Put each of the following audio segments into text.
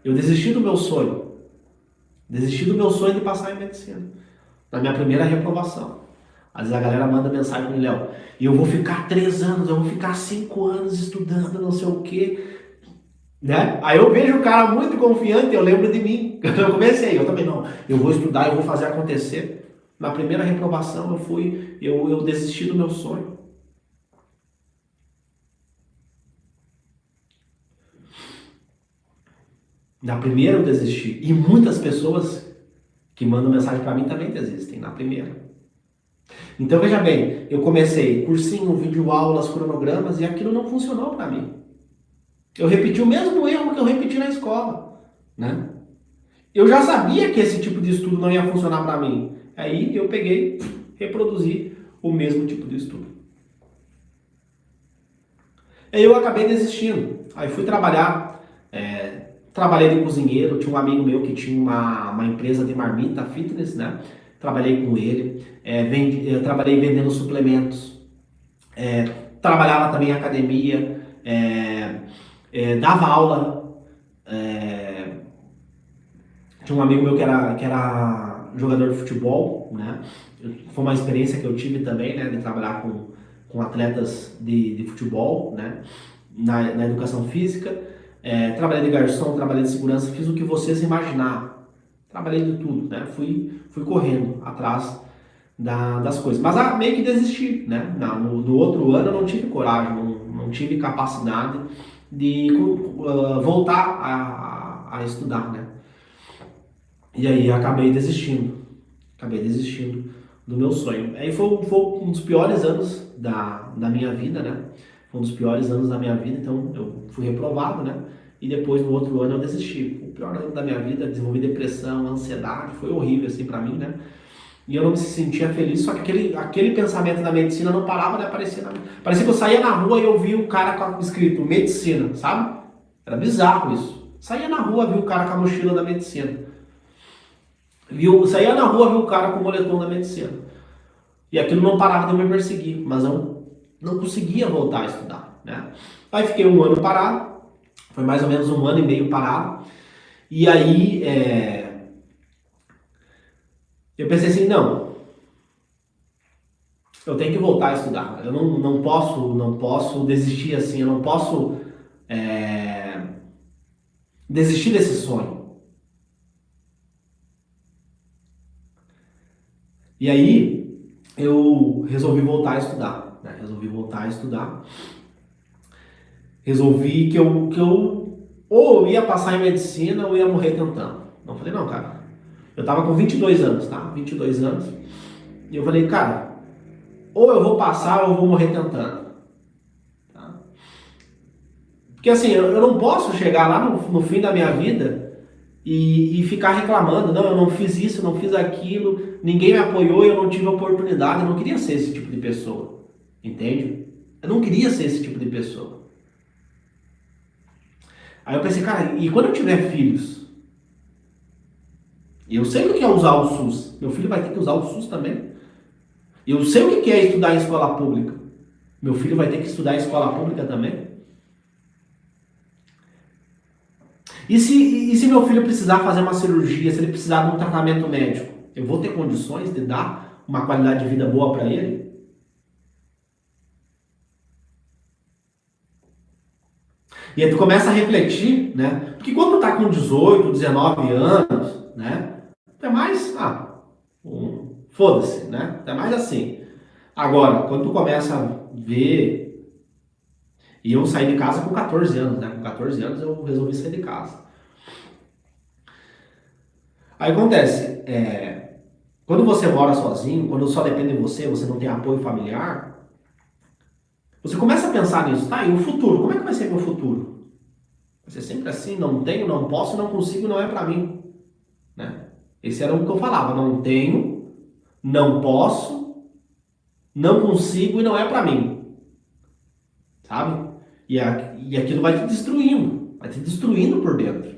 Eu desisti do meu sonho. Desisti do meu sonho de passar em medicina. Na minha primeira reprovação. Às vezes a galera manda mensagem para mim, Léo, e eu vou ficar 3 anos, eu vou ficar 5 anos estudando, não sei o quê, né? Aí eu vejo o cara muito confiante, eu lembro de mim. Eu comecei, eu também não. Eu vou estudar, eu vou fazer acontecer. Na primeira reprovação eu desisti do meu sonho. Na primeira eu desisti. E muitas pessoas que mandam mensagem para mim também desistem na primeira. Então veja bem, eu comecei cursinho, videoaulas, cronogramas e aquilo não funcionou para mim. Eu repeti o mesmo erro que eu repeti na escola, né? Eu já sabia que esse tipo de estudo não ia funcionar para mim. Aí eu peguei, reproduzi o mesmo tipo de estudo. Aí eu acabei desistindo. Aí fui trabalhar, trabalhei de cozinheiro, tinha um amigo meu que tinha uma empresa de marmita fitness, né? Trabalhei com ele, eu trabalhei vendendo suplementos, trabalhava também em academia, dava aula, tinha um amigo meu que era jogador de futebol, né? Foi uma experiência que eu tive também, né? De trabalhar com atletas de futebol, né? Na educação física. Trabalhei de garçom, trabalhei de segurança, fiz o que vocês imaginar. Trabalhei de tudo, né? Fui correndo atrás das coisas. Mas meio que desisti, né? No outro ano eu não tive coragem, não tive capacidade de voltar a estudar, né? E aí acabei desistindo do meu sonho. Aí foi um dos piores anos da minha vida, né? Foi um dos piores anos da minha vida, então eu fui reprovado, né? E depois no outro ano eu desisti. O pior ano da minha vida, desenvolvi depressão, ansiedade, foi horrível assim pra mim, né? E eu não me sentia feliz, só que aquele pensamento da medicina não parava de aparecer na minha. Parecia que eu saía na rua e eu via um cara escrito medicina, sabe? Era bizarro isso. Saía na rua, via o cara com a mochila da medicina. Saía na rua, viu o cara com o moletom da medicina. E aquilo não parava de me perseguir, mas eu não conseguia voltar a estudar, né? Aí fiquei um ano parado, foi mais ou menos um ano e meio parado. E aí eu pensei assim, não, eu tenho que voltar a estudar. Eu não posso desistir assim, eu não posso desistir desse sonho. E aí eu resolvi voltar a estudar, né? Resolvi que eu ou eu ia passar em medicina ou ia morrer tentando. Não falei, não, cara. Eu tava com 22 anos, tá? 22 anos. E eu falei, cara, ou eu vou passar ou eu vou morrer tentando. Tá? Porque assim, eu não posso chegar lá no fim da minha vida e ficar reclamando, não, eu não fiz isso, eu não fiz aquilo, ninguém me apoiou, eu não tive oportunidade. Eu não queria ser esse tipo de pessoa, entende? Eu não queria ser esse tipo de pessoa. Aí eu pensei, cara, e quando eu tiver filhos? Eu sei o que é usar o SUS, meu filho vai ter que usar o SUS também. Eu sei o que é estudar em escola pública, meu filho vai ter que estudar em escola pública também. E se meu filho precisar fazer uma cirurgia, se ele precisar de um tratamento médico, eu vou ter condições de dar uma qualidade de vida boa para ele? E aí tu começa a refletir, né? Porque quando tu tá com 18, 19 anos, né? É mais, foda-se, né? É mais assim. Agora, quando tu começa a ver, e eu saí de casa com 14 anos, né? Com 14 anos eu resolvi sair de casa. Aí acontece, quando você mora sozinho, quando só depende de você, você não tem apoio familiar, você começa a pensar nisso, tá? E o futuro? Como é que vai ser meu futuro? Vai ser sempre assim, não tenho, não posso, não consigo, não é pra mim, né? Esse era o que eu falava, não tenho, não posso, não consigo e não é pra mim, sabe? E aquilo vai te destruindo por dentro.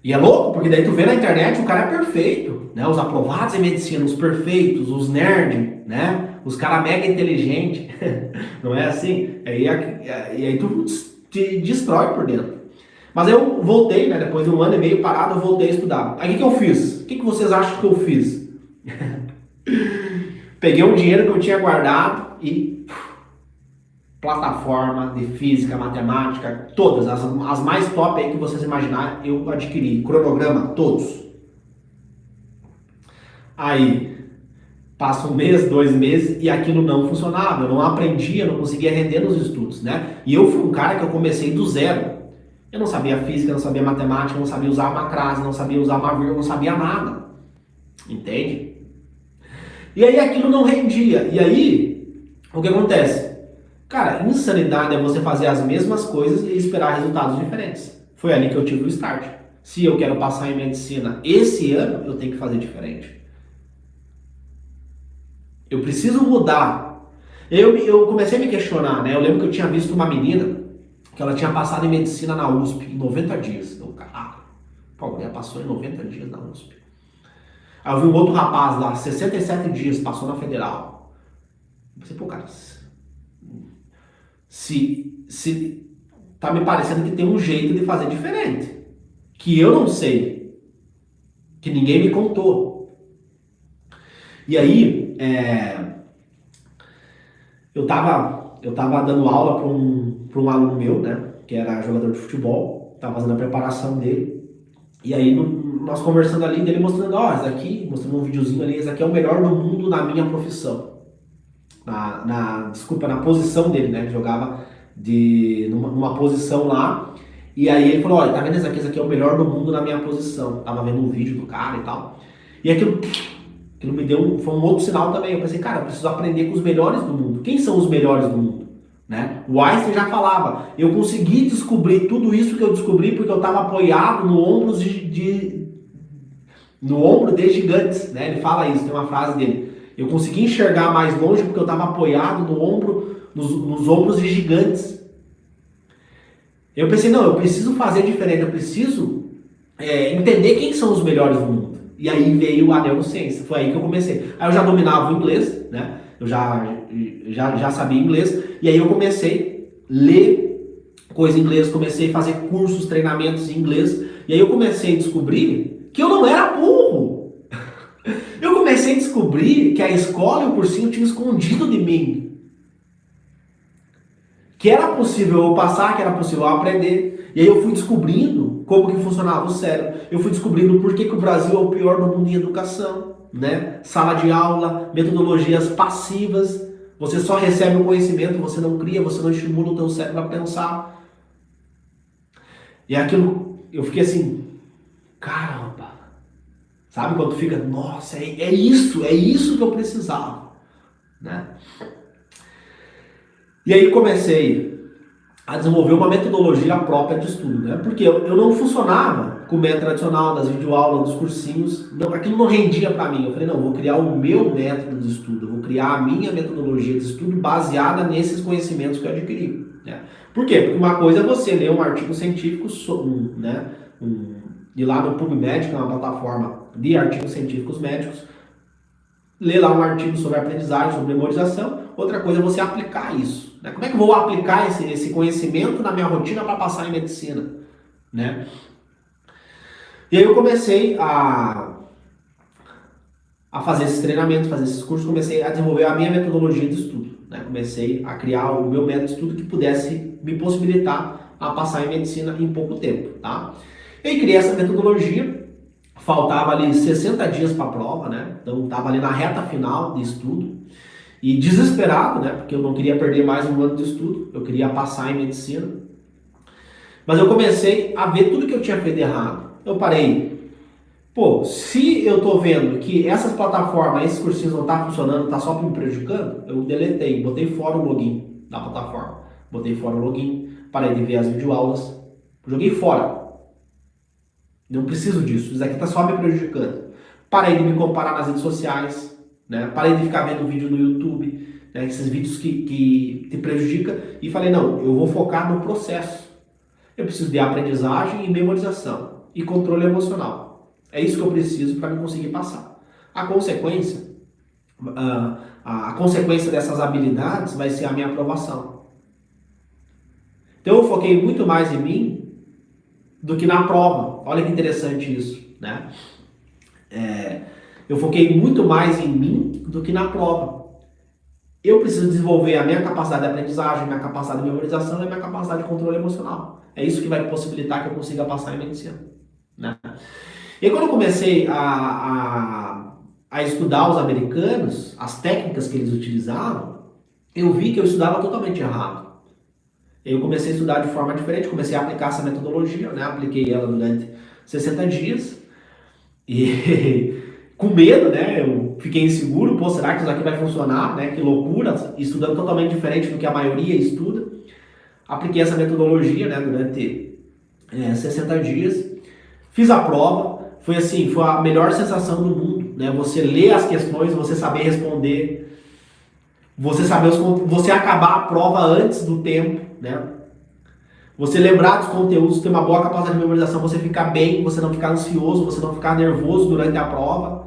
E é louco, porque daí tu vê na internet o cara é perfeito, né? Os aprovados em medicina, os perfeitos, os nerds, né? Os caras mega inteligentes, não é assim? E aí tu te destrói por dentro. Mas eu voltei, né, depois de 1 ano e meio parado, eu voltei a estudar. Aí o que eu fiz? O que vocês acham que eu fiz? Peguei um dinheiro que eu tinha guardado e plataforma de física, matemática, todas, as mais top aí que vocês imaginarem, eu adquiri. Cronograma, todos. Aí, passa 1 mês, 2 meses e aquilo não funcionava. Eu não aprendia, não conseguia render nos estudos, né? E eu fui um cara que eu comecei do zero. Eu não sabia física, não sabia matemática, não sabia usar uma crase, não sabia usar uma vírgula, não sabia nada. Entende? E aí aquilo não rendia. E aí, o que acontece? Cara, insanidade é você fazer as mesmas coisas e esperar resultados diferentes. Foi ali que eu tive o start. Se eu quero passar em medicina esse ano, eu tenho que fazer diferente. Eu preciso mudar. Eu comecei a me questionar, né? Eu lembro que eu tinha visto uma menina que ela tinha passado em medicina na USP em 90 dias. Eu, caraca, pô, a mulher passou em 90 dias na USP. Aí eu vi um outro rapaz lá, 67 dias, passou na Federal. Eu pensei, pô, cara, se tá me parecendo que tem um jeito de fazer diferente, que eu não sei, que ninguém me contou. E aí, eu tava dando aula para um aluno meu, né, que era jogador de futebol, tava fazendo a preparação dele, e aí nós conversando ali, dele mostrando, ó, esse aqui, mostrando um videozinho ali, esse aqui é o melhor do mundo na minha profissão. Desculpa, na posição dele, né, ele jogava numa posição lá, e aí ele falou, olha, tá vendo esse aqui é o melhor do mundo na minha posição. Tava vendo um vídeo do cara e tal, e aquilo me deu, foi um outro sinal também. Eu pensei, cara, eu preciso aprender com os melhores do mundo. Quem são os melhores do mundo? Né? O Einstein já falava, eu consegui descobrir tudo isso que eu descobri porque eu estava apoiado no ombro de gigantes. Né? Ele fala isso, tem uma frase dele. Eu consegui enxergar mais longe porque eu estava apoiado nos ombros de gigantes. Eu pensei, não, eu preciso fazer diferente, eu preciso entender quem são os melhores do mundo. E aí veio a neurociência, foi aí que eu comecei. Aí eu já dominava o inglês, né? Eu já sabia inglês, e aí eu comecei a ler coisa em inglês, comecei a fazer cursos, treinamentos em inglês, e aí eu comecei a descobrir que eu não era burro. Eu comecei a descobrir que a escola e o cursinho tinham escondido de mim. Que era possível eu passar, que era possível eu aprender. E aí eu fui descobrindo como que funcionava o cérebro. Eu fui descobrindo por que o Brasil é o pior do mundo em educação, né? Sala de aula, metodologias passivas. Você só recebe o conhecimento, você não cria, você não estimula o teu cérebro a pensar. E aquilo, eu fiquei assim, caramba. Sabe quando tu fica, nossa, é isso que eu precisava, né? E aí comecei a desenvolver uma metodologia própria de estudo, né? Porque eu não funcionava com o método tradicional das videoaulas, dos cursinhos, não, aquilo não rendia para mim. Eu falei, não, eu vou criar o meu método de estudo, eu vou criar a minha metodologia de estudo baseada nesses conhecimentos que eu adquiri, né? Por quê? Porque uma coisa é você ler um artigo científico, né? De lá no PubMed, que é uma plataforma de artigos científicos médicos, ler lá um artigo sobre aprendizagem, sobre memorização. Outra coisa é você aplicar isso, né? Como é que eu vou aplicar esse conhecimento na minha rotina para passar em medicina, né? E aí eu comecei a fazer esses treinamentos, fazer esses cursos, comecei a desenvolver a minha metodologia de estudo, né? Comecei a criar o meu método de estudo que pudesse me possibilitar a passar em medicina em pouco tempo, tá? E aí criei essa metodologia. Faltava ali 60 dias para a prova, né? Então estava ali na reta final de estudo e desesperado, né? Porque eu não queria perder mais um ano de estudo, eu queria passar em medicina. Mas eu comecei a ver tudo que eu tinha feito errado. Eu parei. Pô, se eu tô vendo que essas plataformas, esses cursinhos não tá funcionando, tá só me prejudicando, eu deletei, botei fora o login da plataforma. Botei fora o login, parei de ver as videoaulas, joguei fora. Não preciso disso, isso aqui está só me prejudicando. Parei de me comparar nas redes sociais, né? Parei de ficar vendo vídeo no YouTube, né? Esses vídeos que te prejudicam, e falei, não, eu vou focar no processo. Eu preciso de aprendizagem e memorização e controle emocional. É isso que eu preciso para me conseguir passar. A consequência dessas habilidades vai ser a minha aprovação. Então eu foquei muito mais em mim do que na prova. Olha que interessante isso, né? Eu foquei muito mais em mim do que na prova. Eu preciso desenvolver a minha capacidade de aprendizagem, a minha capacidade de memorização e a minha capacidade de controle emocional. É isso que vai possibilitar que eu consiga passar em medicina, né? E aí, quando eu comecei a estudar os americanos, as técnicas que eles utilizavam, eu vi que eu estudava totalmente errado. Eu comecei a estudar de forma diferente, comecei a aplicar essa metodologia, né? Apliquei ela durante 60 dias e com medo, né? Eu fiquei inseguro, pô, será que isso aqui vai funcionar, né? Que loucura, estudando totalmente diferente do que a maioria estuda. Apliquei essa metodologia, né, durante 60 dias, fiz a prova, foi assim, foi a melhor sensação do mundo, né? Você ler as questões, você saber responder, você acabar a prova antes do tempo, né? Você lembrar dos conteúdos, ter uma boa capacidade de memorização, você ficar bem, você não ficar ansioso, você não ficar nervoso durante a prova.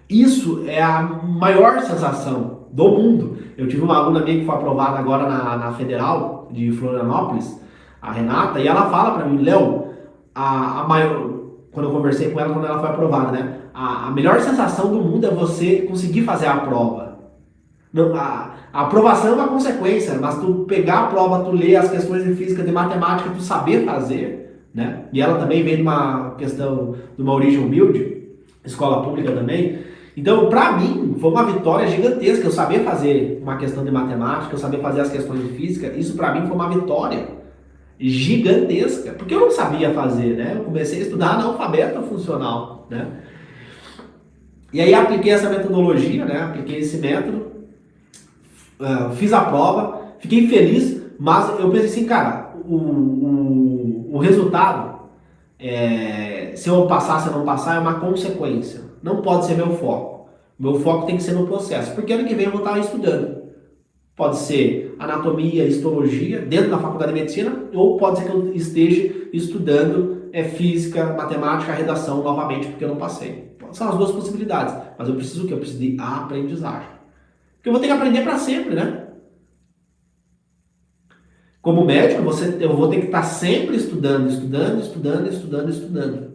Isso é a maior sensação do mundo. Eu tive uma aluna minha que foi aprovada agora na Federal de Florianópolis, a Renata, e ela fala pra mim, Léo, a maior, quando eu conversei com ela, quando ela foi aprovada, né? A melhor sensação do mundo é você conseguir fazer a prova. Não, a aprovação é uma consequência, mas tu pegar a prova, tu ler as questões de física, de matemática, tu saber fazer, né? E ela também vem de uma questão, de uma origem humilde, escola pública também. Então, para mim, foi uma vitória gigantesca. Eu saber fazer uma questão de matemática, eu saber fazer as questões de física, isso para mim foi uma vitória gigantesca, porque eu não sabia fazer, né? Eu comecei a estudar analfabeto funcional, né? E aí apliquei essa metodologia, né? Apliquei esse método, fiz a prova, fiquei feliz, mas eu pensei assim, cara, o resultado, se eu passar, se eu não passar, é uma consequência. Não pode ser meu foco. Meu foco tem que ser no processo, porque ano que vem eu vou estar estudando. Pode ser anatomia, histologia, dentro da faculdade de medicina, ou pode ser que eu esteja estudando física, matemática, redação novamente, porque eu não passei. São as duas possibilidades, mas eu preciso o quê? Eu preciso de aprendizagem. Porque eu vou ter que aprender para sempre, né? Como médico, eu vou ter que estar sempre estudando, estudando, estudando, estudando, estudando.